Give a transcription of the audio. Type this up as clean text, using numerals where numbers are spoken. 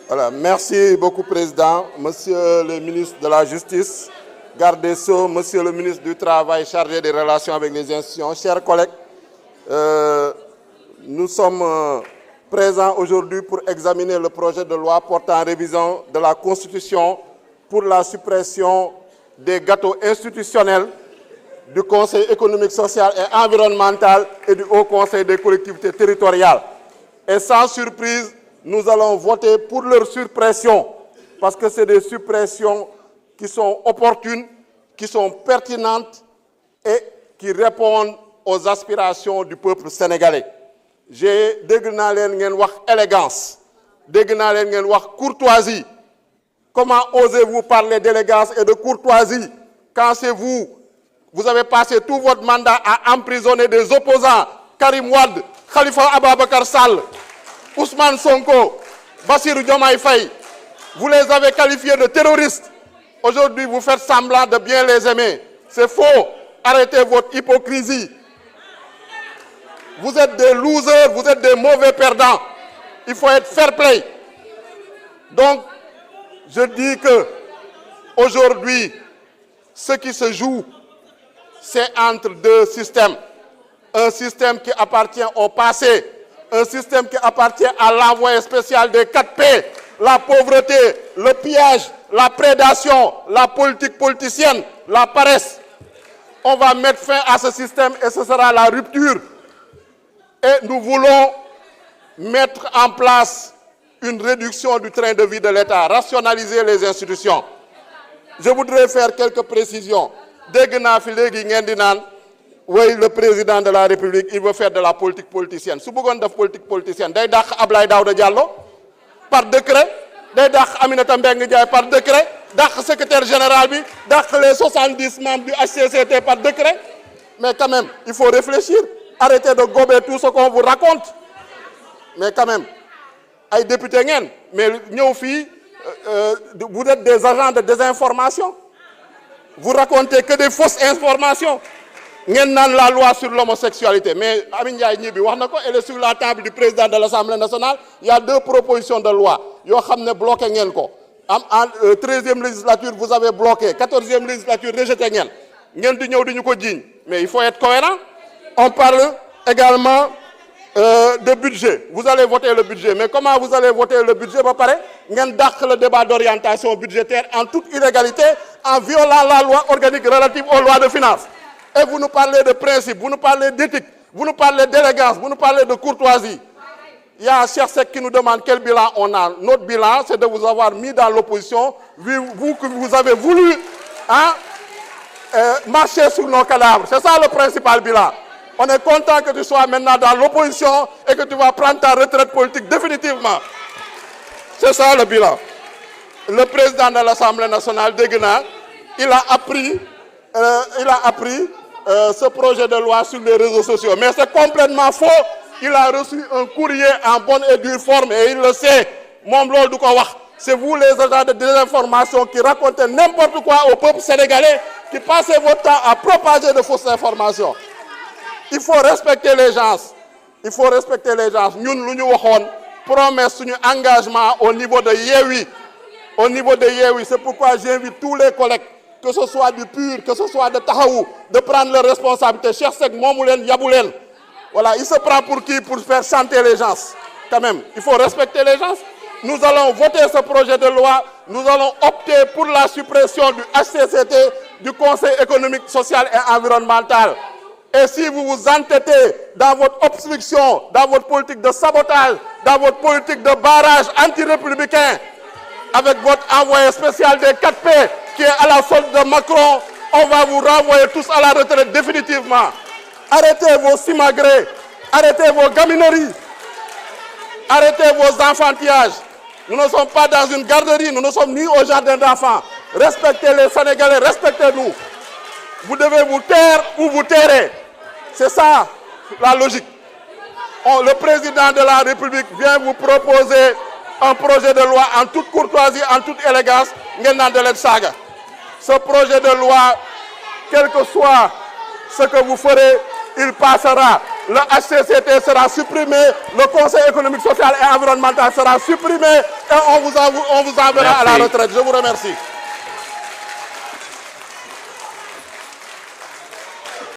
Voilà, merci beaucoup, Président. Monsieur le ministre de la Justice, garde des Sceaux, Monsieur le ministre du Travail chargé des relations avec les institutions, chers collègues, nous sommes présents aujourd'hui pour examiner le projet de loi portant révision de la Constitution pour la suppression des gâteaux institutionnels du Conseil économique, social et environnemental et du Haut Conseil des collectivités territoriales. Et sans surprise, nous allons voter pour leur suppression, parce que c'est des suppressions qui sont opportunes, qui sont pertinentes et qui répondent aux aspirations du peuple sénégalais. J'ai dégg naa leen ngeen wax élégance, dégg naa leen ngeen wax courtoisie. Comment osez-vous parler d'élégance et de courtoisie quand c'est vous, vous avez passé tout votre mandat à emprisonner des opposants, Karim Wade, Khalifa Ababacar Sall, Ousmane Sonko, Bassirou Diomaye Faye, vous les avez qualifiés de terroristes. Aujourd'hui, vous faites semblant de bien les aimer. C'est faux. Arrêtez votre hypocrisie. Vous êtes des losers, vous êtes des mauvais perdants. Il faut être fair play. Donc, je dis que aujourd'hui, ce qui se joue, c'est entre deux systèmes. Un système qui appartient au passé, un système qui appartient à l'envoyé spécial des 4P, la pauvreté, le pillage, la prédation, la politique politicienne, la paresse. On va mettre fin à ce système et ce sera la rupture. Et nous voulons mettre en place une réduction du train de vie de l'État, rationaliser les institutions. Je voudrais faire quelques précisions. Dégg naa fi léegi ngeen di naan oui, le président de la République, il veut faire de la politique politicienne. Su bëggoon def politique politicienne day dàq Ablaye Daouda Diallo par décret, day dàq Aminata Mbengue Ndiaye par décret, dàq secrétaire général bi, dàq les 70 membres du HCCT par décret. Mais quand même, il faut réfléchir. Arrêtez de gober tout ce qu'on vous raconte. Mais quand même, ay député ngeen, mais ñëw fii vous êtes des agents de désinformation. Vous racontez que des fausses informations. Ngeen naan la loi sur l'homosexualité. Mais Amin Ndiaye ñi bi wax na ko, elle est sur la table du président de l'Assemblée nationale. Il y a 2 propositions de loi yoo xam ne bloqué ngeen ko. En 13e législature, vous avez bloqué. 14e législature, rejeté ngeen. Ngeen di ñëw di ñu ko jiiñ. Mais il faut être cohérent. On parle également de budget. Vous allez voter le budget. Mais comment vous allez voter le budget? Ba pare ngeen dàq le débat d'orientation budgétaire en toute illégalité, en violant la loi organique relative aux lois de finances. Et vous nous parlez de principe, vous nous parlez d'éthique, vous nous parlez d'élégance, vous nous parlez de courtoisie. Il y a un cher sec qui nous demande quel bilan on a. Notre bilan, c'est de vous avoir mis dans l'opposition, vous que vous avez voulu marcher sur nos cadavres. C'est ça le principal bilan. On est content que tu sois maintenant dans l'opposition et que tu vas prendre ta retraite politique définitivement. C'est ça le bilan. Le président de l'Assemblée nationale, dégg naa, il a appris ce projet de loi sur les réseaux sociaux. Mais c'est complètement faux. Il a reçu un courrier en bonne et due forme et il le sait. Moom loolu du ko wax. C'est vous les agents de désinformation qui racontez n'importe quoi au peuple sénégalais, qui passez votre temps à propager de fausses informations. Il faut respecter les gens. Il faut respecter les gens. Ñun lu ñu waxoon promesse suñu engagement au niveau de Yewwi. Au niveau de Yewwi, c'est pourquoi j'invite tous les collègues, que ce soit du PUR, que ce soit de Taxawu, de prendre leurs responsabilités. Cheikh Seck moomu leen yabu leen. Voilà, il se prend pour qui? Pour faire chanter les gens. Quand même, il faut respecter les gens. Nous allons voter ce projet de loi. Nous allons opter pour la suppression du HCCT, du Conseil économique, social et environnemental. Et si vous vous entêtez dans votre obstruction, dans votre politique de sabotage, dans votre politique de barrage anti-républicain, avec votre envoyé spécial des 4P qui est à la solde de Macron, on va vous renvoyer tous à la retraite définitivement. Arrêtez vos simagrées, arrêtez vos gamineries, arrêtez vos enfantillages. Nous ne sommes pas dans une garderie, nous ne sommes ni au jardin d'enfants. Respectez les Sénégalais, respectez-nous. Vous devez vous taire ou vous tairez. C'est ça la logique. Le président de la République vient vous proposer un projet de loi en toute courtoisie, en toute élégance. Ngeen naan de leen saaga. Ce projet de loi, quel que soit ce que vous ferez, il passera. le HCCT sera supprimé, le Conseil économique, social et environnemental sera supprimé et on vous enverra à la retraite. Je vous remercie.